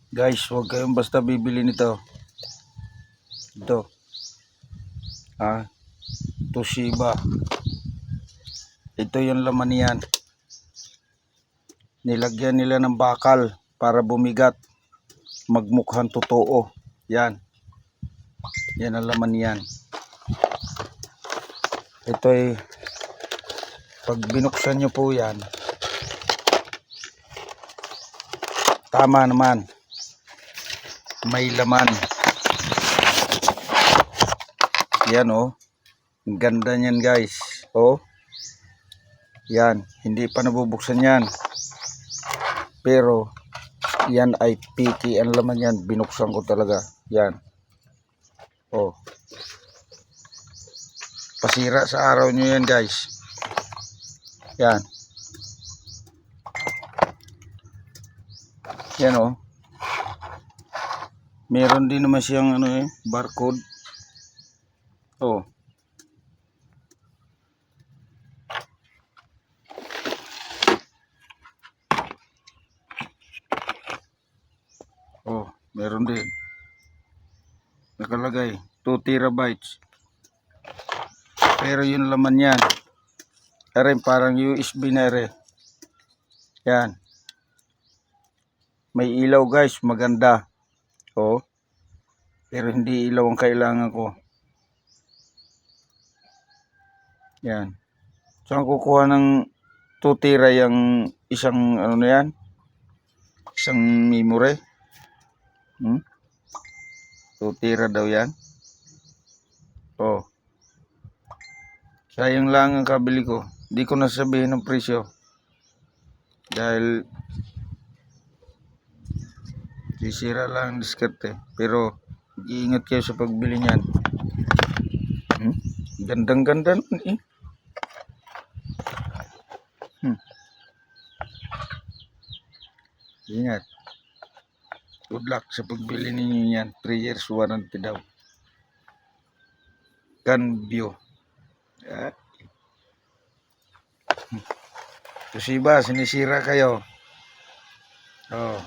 Guys, huwag kayong basta bibili nito. Ito. Toshiba. Ito yung laman niyan. Nilagyan nila ng bakal para bumigat. Magmukhang totoo. Yan. Yan ang laman niyan. Ito ay pag binuksan nyo po yan, tama naman. May laman. Yan oh. Ang ganda niyan guys. Oh. Yan. Hindi pa nabubuksan yan. Pero yan ay piki ang laman yan. Binuksan ko talaga. Yan. Oh. Pasira sa araw nyo yan guys. Yan. Yan oh. Meron din naman siyang barcode. Oh. Oh, meron din. Nakalagay 2 terabytes. Pero yung laman yan rin parang USB na rin. Yan. May ilaw guys, maganda. Oh. Pero hindi ilaw ang kailangan ko. Yan. Saan kukuha ng 2 tera yung isang ano na yan? Isang memory. 2 tera daw yan. Oh. Sayang lang ang kabili ko. Di ko nasabihin ng presyo. Dahil sisira lang ang diskarte. Pero iingat kayo sa pagbili niyan. Gandang-ganda nun eh. Ingat. Good luck sa pagbili ninyo yan. 3 years warranty daw. Canview. Toshiba, sinisira kayo. Oh.